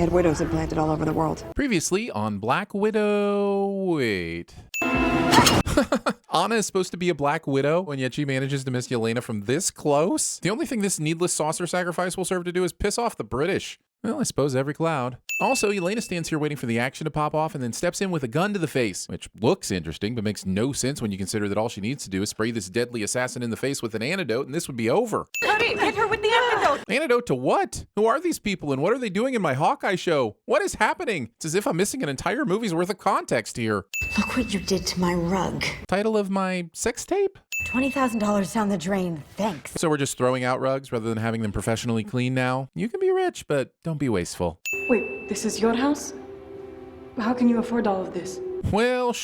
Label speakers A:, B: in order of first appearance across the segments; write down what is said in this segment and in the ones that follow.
A: had widows implanted all over the world.
B: Previously on Black Widow... Wait... Anna is supposed to be a Black Widow, and yet she manages to miss Yelena from this close? The only thing this needless saucer sacrifice will serve to do is piss off the British. Well, I suppose every cloud. Also, Yelena stands here waiting for the action to pop off and then steps in with a gun to the face, which looks interesting but makes no sense when you consider that all she needs to do is spray this deadly assassin in the face with an antidote and this would be over.
C: Hurry, hit her with the antidote!
B: Antidote to what? Who are these people and what are they doing in my Hawkeye show? What is happening? It's as if I'm missing an entire movie's worth of context here.
D: Look what you did to my rug.
B: Title of my sex tape?
D: $20,000 down the drain, thanks.
B: So we're just throwing out rugs rather than having them professionally cleaned now? You can be rich, but don't be wasteful.
E: Wait, this is your house? How can you afford all of this?
B: Well,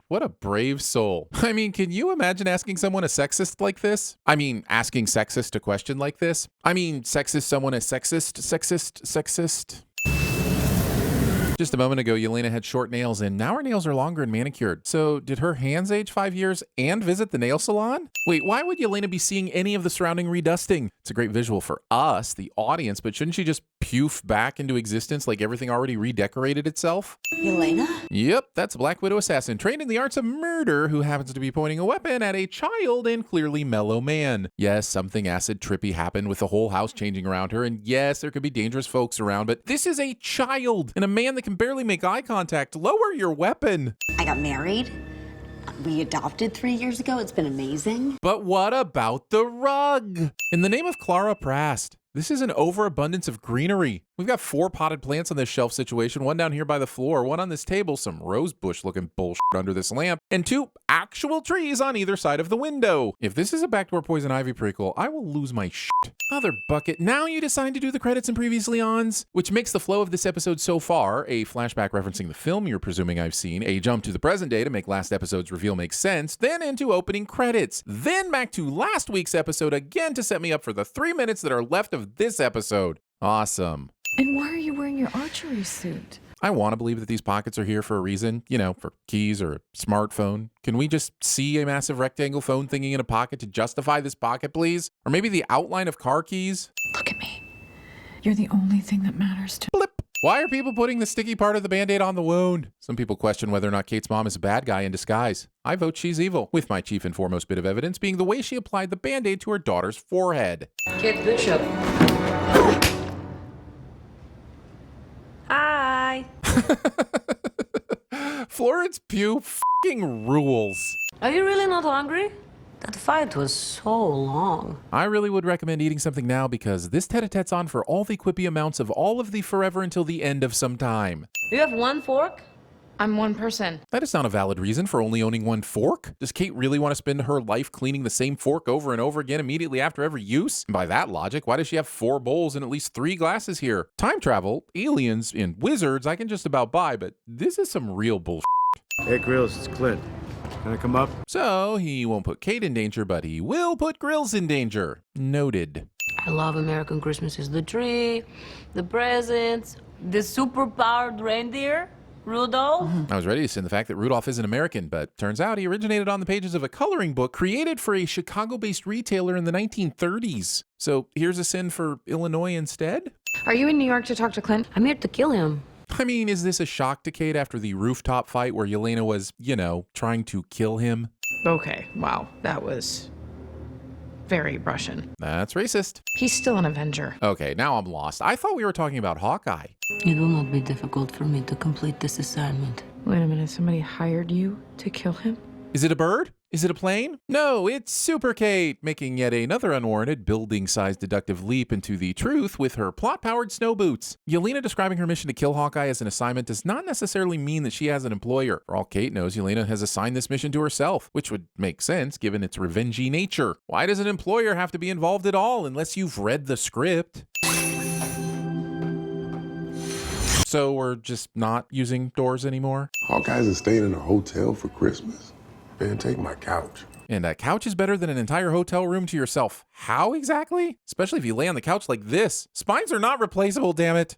B: what a brave soul. I mean, can you imagine asking someone a sexist like this? I mean, asking sexist a question like this? I mean, sexist someone a sexist. Just a moment ago, Yelena had short nails, and now her nails are longer and manicured. So did her hands age 5 years and visit the nail salon? Wait, why would Yelena be seeing any of the surrounding redusting? It's a great visual for us, the audience, but shouldn't she just poof back into existence like everything already redecorated itself?
D: Yelena?
B: Yep, that's a Black Widow assassin trained in the arts of murder who happens to be pointing a weapon at a child and clearly mellow man. Yes, something acid trippy happened with the whole house changing around her, and yes, there could be dangerous folks around, but this is a child and a man that can barely make eye contact. Lower your weapon.
D: I got married. We adopted 3 years ago. It's been amazing.
B: But what about the rug? In the name of Clara Prast, this is an overabundance of greenery. We've got 4 potted plants on this shelf situation, 1 down here by the floor, 1 on this table, some rose bush looking bullshit under this lamp, and 2 actual trees on either side of the window. If this is a Backdoor Poison Ivy prequel, I will lose my shit. Other bucket. Now you decide to do the credits and previously ons, which makes the flow of this episode so far a flashback referencing the film you're presuming I've seen, a jump to the present day to make last episode's reveal make sense, then into opening credits, then back to last week's episode again to set me up for the 3 minutes that are left of this episode. Awesome.
C: And why are you wearing your archery suit?
B: I want to believe that these pockets are here for a reason, you know, for keys or a smartphone. Can we just see a massive rectangle phone thingy in a pocket to justify this pocket, please? Or maybe the outline of car keys?
C: Look at me. You're the only thing that matters to me.
B: Blip. Why are people putting the sticky part of the Band-Aid on the wound? Some people question whether or not Kate's mom is a bad guy in disguise. I vote she's evil, with my chief and foremost bit of evidence being the way she applied the Band-Aid to her daughter's forehead.
E: Kate Bishop.
C: Hi.
B: Florence Pugh f***ing rules.
F: Are you really not hungry? That fight was so long.
B: I really would recommend eating something now because this tete-a-tete's on for all the quippy amounts of all of the forever until the end of some time.
F: You have 1 fork?
C: I'm one person.
B: That is not a valid reason for only owning 1 fork. Does Kate really want to spend her life cleaning the same fork over and over again immediately after every use? And by that logic, why does she have 4 bowls and at least 3 glasses here? Time travel, aliens, and wizards I can just about buy, but this is some real bullshit.
G: Hey, Grills, it's Clint. Can I come up?
B: So he won't put Kate in danger, but he will put Grills in danger. Noted.
F: I love American Christmases. The tree, the presents, the superpowered reindeer, Rudolph.
B: I was ready to sin the fact that Rudolph isn't American, but turns out he originated on the pages of a coloring book created for a Chicago-based retailer in the 1930s. So here's a sin for Illinois instead?
C: Are you in New York to talk to Clint?
F: I'm here to kill him.
B: I mean, is this a shock to Kate after the rooftop fight where Yelena was, you know, trying to kill him?
C: Okay, wow. That was very Russian.
B: That's racist.
C: He's still an Avenger.
B: Okay, now I'm lost. I thought we were talking about Hawkeye.
F: It will not be difficult for me to complete this assignment.
C: Wait a minute, somebody hired you to kill him?
B: Is it a bird? Is it a plane? No, it's Super Kate, making yet another unwarranted building-sized deductive leap into the truth with her plot-powered snow boots. Yelena describing her mission to kill Hawkeye as an assignment does not necessarily mean that she has an employer. For all Kate knows, Yelena has assigned this mission to herself, which would make sense given its revengey nature. Why does an employer have to be involved at all unless you've read the script? So we're just not using doors anymore?
H: Hawkeye isn't staying in a hotel for Christmas. Man, take my couch.
B: And a couch is better than an entire hotel room to yourself. How exactly? Especially if you lay on the couch like this. Spines are not replaceable, damn it.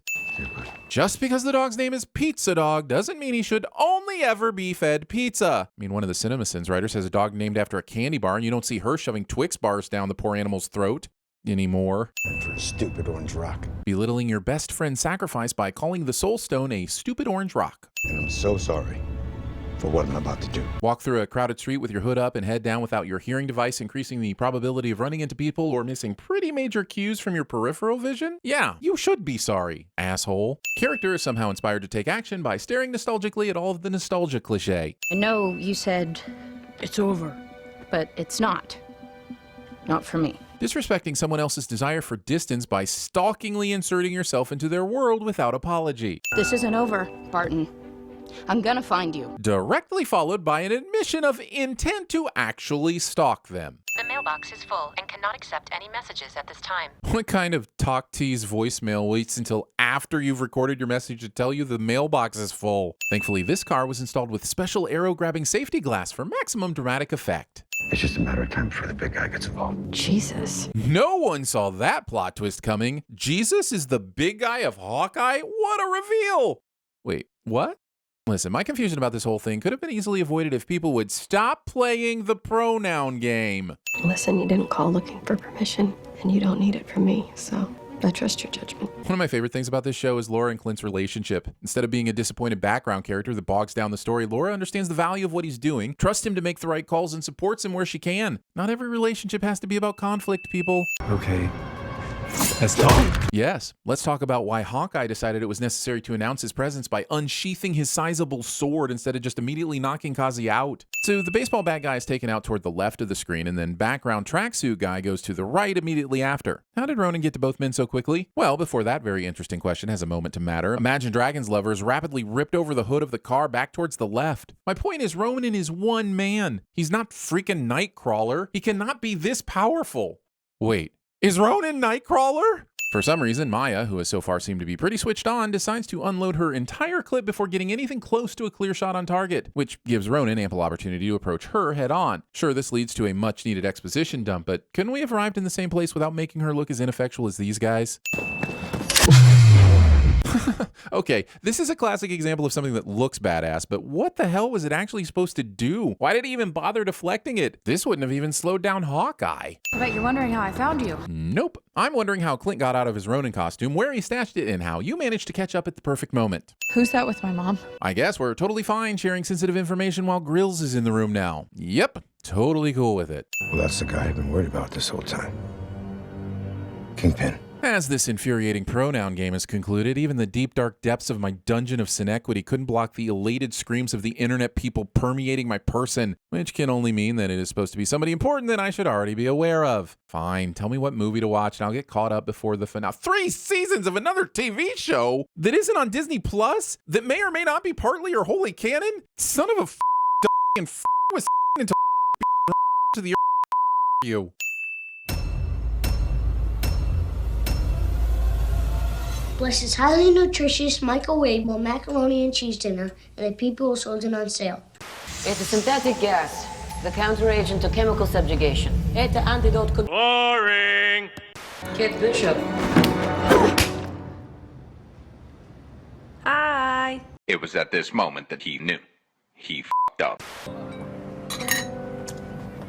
B: Just because the dog's name is Pizza Dog doesn't mean he should only ever be fed pizza. I mean, one of the TVSins writers has a dog named after a candy bar, and you don't see her shoving Twix bars down the poor animal's throat. anymore.
A: For a stupid orange rock.
B: Belittling your best friend's sacrifice by calling the Soul Stone a stupid orange rock.
A: And I'm so sorry for what I'm about to do.
B: Walk through a crowded street with your hood up and head down without your hearing device, increasing the probability of running into people or missing pretty major cues from your peripheral vision? Yeah, you should be sorry, asshole. Character is somehow inspired to take action by staring nostalgically at all of the nostalgia cliche.
I: I know you said it's over, but it's not. Not for me.
B: Disrespecting someone else's desire for distance by stalkingly inserting yourself into their world without apology.
I: This isn't over, Barton. I'm gonna find you.
B: Directly followed by an admission of intent to actually stalk them.
J: The mailbox is full and cannot accept any messages at this time.
B: What kind of talk tease voicemail waits until after you've recorded your message to tell you the mailbox is full? Thankfully, this car was installed with special arrow-grabbing safety glass for maximum dramatic effect.
A: It's just a matter of time before the big guy gets involved.
C: Jesus.
B: No one saw that plot twist coming. Jesus is the big guy of Hawkeye? What a reveal! Wait, what? Listen, my confusion about this whole thing could have been easily avoided if people would stop playing the pronoun game.
E: Listen, you didn't call looking for permission, and you don't need it from me, so I trust your judgment.
B: One of my favorite things about this show is Laura and Clint's relationship. Instead of being a disappointed background character that bogs down the story, Laura understands the value of what he's doing, trusts him to make the right calls, and supports him where she can. Not every relationship has to be about conflict, people.
G: Okay. Let's talk.
B: Yes, let's talk about why Hawkeye decided it was necessary to announce his presence by unsheathing his sizable sword instead of just immediately knocking Kazi out. So the baseball bat guy is taken out toward the left of the screen, and then background tracksuit guy goes to the right immediately after. How did Ronin get to both men so quickly? Well, before that very interesting question has a moment to matter, Imagine Dragons lovers rapidly ripped over the hood of the car back towards the left. My point is, Ronin is one man. He's not freaking Nightcrawler. He cannot be this powerful. Wait. Is Ronin Nightcrawler? For some reason, Maya, who has so far seemed to be pretty switched on, decides to unload her entire clip before getting anything close to a clear shot on target, which gives Ronin ample opportunity to approach her head on. Sure, this leads to a much needed exposition dump, but couldn't we have arrived in the same place without making her look as ineffectual as these guys? Okay, this is a classic example of something that looks badass, but what the hell was it actually supposed to do? Why did he even bother deflecting it? This wouldn't have even slowed down Hawkeye.
C: I bet you're wondering how I found you.
B: Nope. I'm wondering how Clint got out of his Ronin costume, where he stashed it, and how you managed to catch up at the perfect moment.
C: Who's that with my mom?
B: I guess we're totally fine sharing sensitive information while Grills is in the room now. Yep, totally cool with it.
A: Well, that's the guy I've been worried about this whole time. Kingpin.
B: As this infuriating pronoun game is concluded, even the deep dark depths of my dungeon of Sinequity couldn't block the elated screams of the internet people permeating my person, which can only mean that it is supposed to be somebody important that I should already be aware of. Fine, tell me what movie to watch and I'll get caught up before the finale. 3 seasons of another TV show that isn't on Disney Plus, that may or may not be partly or wholly canon? Son of a and was into to the you.
K: Bless this highly nutritious microwavable macaroni and cheese dinner and the people sold it on sale.
F: It's a synthetic gas, the counteragent to chemical subjugation. It's the antidote. Boring! Kid Bishop. Hi!
L: It was at this moment that he knew. He f***ed up.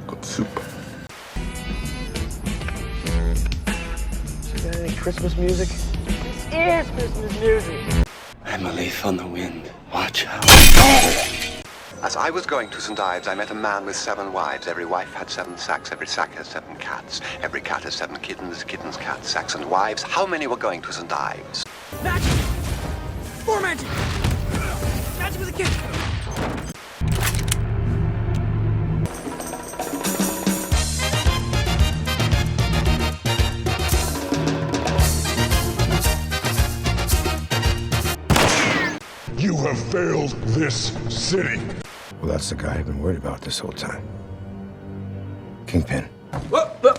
H: Good soup.
G: You got any Christmas music?
F: Here's Christmas music.
M: I'm a leaf on the wind. Watch out.
N: As I was going to St. Ives, I met a man with 7 wives. Every wife had 7 sacks. Every sack has 7 cats. Every cat has 7 kittens. Kittens, cats, sacks, and wives. How many were going to St. Ives?
O: Magic! More magic! Magic with a kid!
H: You have failed this city.
A: Well, that's the guy I've been worried about this whole time. Kingpin.
O: Whoa, whoa.